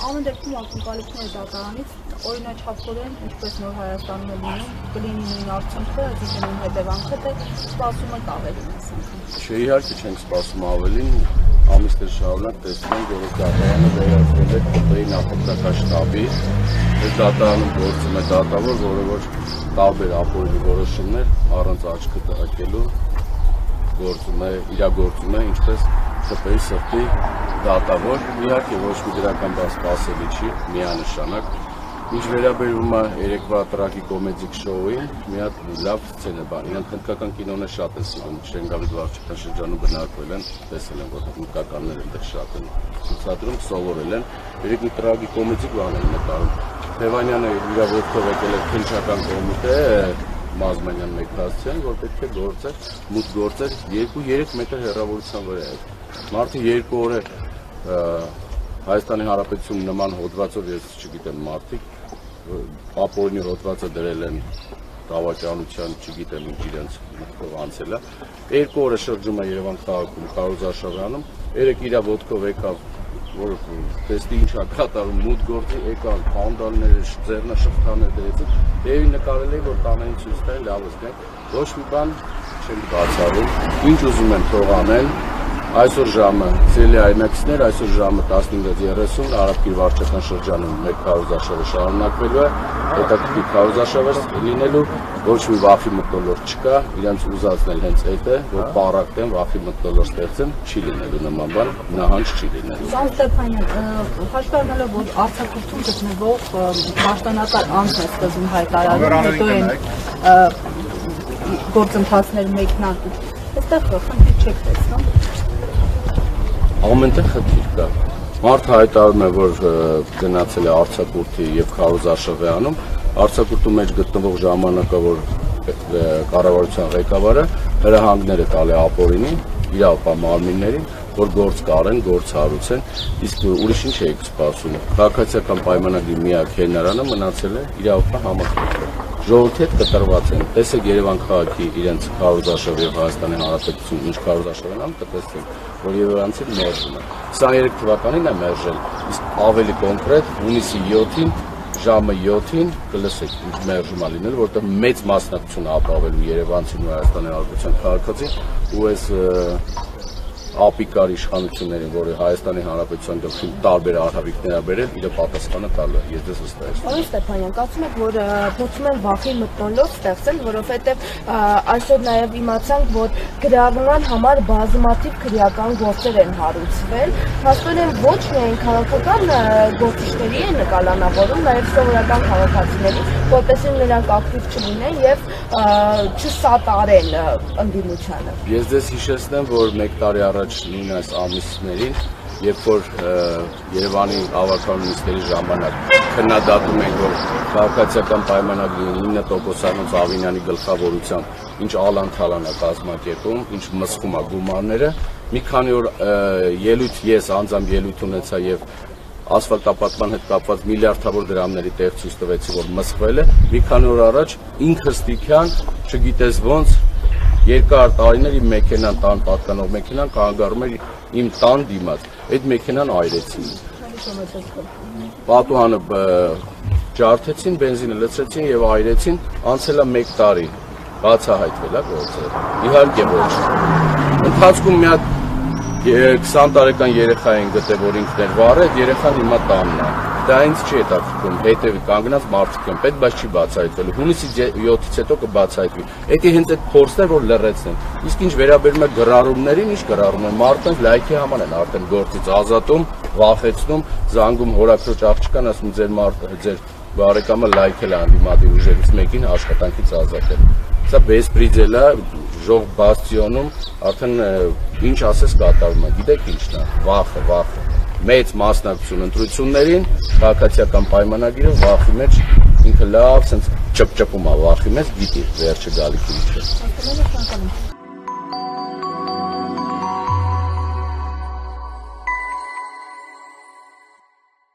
Ամեն դեպքում ակնկալիքները դատարանից օրինաչափորեն, ինչպես նոր Հայաստանում է լինում, կլինի նույն արդյունքը, այսինքն նույն հետևանքը, թե սպասում եք ավելին այս անգամ։ Չէ, իհարկե չենք սպասում ավելին, ամիսներ շարունակ տեսնում ենք, որ դատարանը վերածվել է ԿՊ-ի նախագահական շտաբի, այս դատարանում գործում է դատավոր, որը որ տարբեր ապօրինի որոշումներ առանց աչքը տակելու իրագործում է, ինչպես ԿՊ-ի սրտի դատավոր, իհարկե ոչ մի դրական բան սպասելի չի, միանշանակ։ Ինչ վերաբերում է երեկվա տրագիկ կոմեդիկ շոուին, մի հատ լավ սցենա բան, իրանք հնդկական կինոն է շատ է սիրում, Շենգավիթ վարչական շրջանում բնակվել են, տեսել են, որ հնդկականներ են դեռ շատ են ցուցադրում, սովորել են, երեք մի տրագիկ կոմեդիկ բան են նկարում։ Թևանյանը իր ոտքով եկել է քննչական կոմիտե, Մազմանյան մեքրացիան, որ պետք է գործեր, մուտք գործեր 2-3 մետր հեռավորության վրա է։ Մարդը 2 օր է Հայաստանի Հանրապետությունում նման հոդվածով, ես չգիտեմ, մարդիկ ապօրինի հոդվածը դրել են դավաճանության, չգիտեմ ինչ իրենց մտքով անցել է։ 2 օրը շրջում է Երևան քաղաքում, Կարոզ Արշավյանում, երեք իր ոտքով եկավ, որ տեսնի ինչ է կատարում, մուտք գործի, եկան փանդալները, ձեռնաշղթաներ դրեցին, դեպի նկարել է, որ տանային ցույց տալ, լավս գնք, ոչ մի բան չենք բացառում, ինչ ուզում են թող անեն։ Այսօր ժամը, սիրելի այրնակիցներ, այսօր ժամը 15:30 Արաբկիր վարչական շրջանում մեր քարոզարշավը շարունակվելու է, հետաքրքիր քարոզարշավ լինելու, ոչ մի վախի մթնոլորտ չկա, իրենց ուզածն էլ հենց այդ է, որ պարակտեն, վախի մթնոլորտ ստեղծեն, չի լինելու նման բան, նահանջ չի լինելու։ Սան Ստեփանյան, հաշվի առնելով, որ արձակուրդում գտնվող պաշտոնական անձն է սկզբում հայտարարում, հետո են գործընթացներ մեկնարկում, այստեղ խնդիր չեք տեսնում։ Ամենտեղ խնդիր կա։ Մարդը հայտարարում է, որ գնացել է արձակուրդի եւ Քարոզարշավյանում, արձակուրդու մեջ գտնվող ժամանակավոր կառավարության ղեկավարը հրահանգներ է տալի ապօրինին, իրավապահ մարմիններին, որ գործ կարեն, գործ հարուցեն, իսկ ուրիշ ինչ եք սպասում։ Քաղաքացիական պայմանագրի միակ հենարանը մնացել է իրավապահ համակարգը։ Ժողովրդի հետ կտրված են։ Տեսեք Երևան քաղաքի իրենց Քարոզարշավ եւ Հայաստանի Հանրապետություն ինչ Քարոզարշավն ամ կտեսնեն, որ Երևանցին մերժում է։ 23 թվականին է մերժել, իսկ ավելի կոնկրետ հունիսի 7-ին ժամը 7-ին կլսեք ինչ մերժում է լինել, որտեղ մեծ մասնակցություն ապավելու Երևանցին ու Հայաստանի Հանրապետության քաղաքացին ու այս ապիկար իշխանություններին, որը Հայաստանի Հանրապետության գլխին տարբեր արհավիկներ է բերել, իր պատասխանը տալու է, ես դες վստահ եմ։ Պարոն Ստեփանյան, կարծում եք, որ փորձում են վախի մթնոլորտ ստեղծել, որովհետև այսօր նաև իմացանք, որ գրառման համար բազմաթիվ քրեական գործեր են հարուցվել, հաստորեն ոչ միայն քաղաքական գործիչների են նկատանավորում, նաև սովորական քաղաքացիների, որպեսզի նրանք ակտիվ չլինեն եւ չսատարեն ընդդիմությանը։ Ես դες հիշեցնեմ, որ 1 տարի առաջ նույն այս ամիսներին, երբ որ Երևանի ավականու նիստերի ժամանակ քննադատում ենք, որ քաղաքացիական պայմանագրի 9%-անոց Ավինյանի գլխավորությամբ ինչ ալանթալան է կազմակերպում, ինչ մսխում է գումարները, մի քանի օր ելույթ ես անձամբ ելույթ ունեցա եւ ասֆալտապատման հետ կապված միլիարդավոր դրամների տեղ ցույց տվեցի, որ մսխվել է, մի քանի օր առաջ ինքըստիքյան, չգիտես ոնց երկար տարիներ իմ մեքենան տան պատկանող մեքենան կանգառում էր իմ տան դիմաց, այդ մեքենան այրեցին։ Պատուհանը ջարդեցին, բենզինը լցրեցին եւ այրեցին, անցել է 1 տարի, բացահայտվել է գործը։ Իհարկե ոչ։ Ընթացքում մի հատ 20 տարեկան երեխա են գտել, որ ինքն էր վարել, երեխան հիմա տանն է։ Դա ինձ չի հետաքրքրում, հետևի կանգնած մարդիկ են պետք, բայց չի բացահայտվելու։ Հունիսի 7-ից հետո կբացահայտվի։ Դա հենց այդ փորձն է, որ լռեցնեն։ Իսկ ինչ վերաբերում է գրառումներին, ինչ գրառում են, մարդկանց լայքի համար են արդեն գործից ազատում, վախեցնում, զանգում հորաքրոջ աղջկան, ասում ձեր բարեկամը լայքել է անդիմադիր ուժերից մեկին աշխատանքից ազատել։ Սա բեսպրիդել է, ժող բաստիոնում, արդեն ինչ ասես կատարում է, գիտեք ինչն է, վախը։ Մեծ մասնակցություն ընտրություններին, քաղաքացիական պայմանագիրը վախի մեջ ինքը լավ, սենց ճպճպում է վախի մեջ, գիտի վերջը գալիքի ինչ է։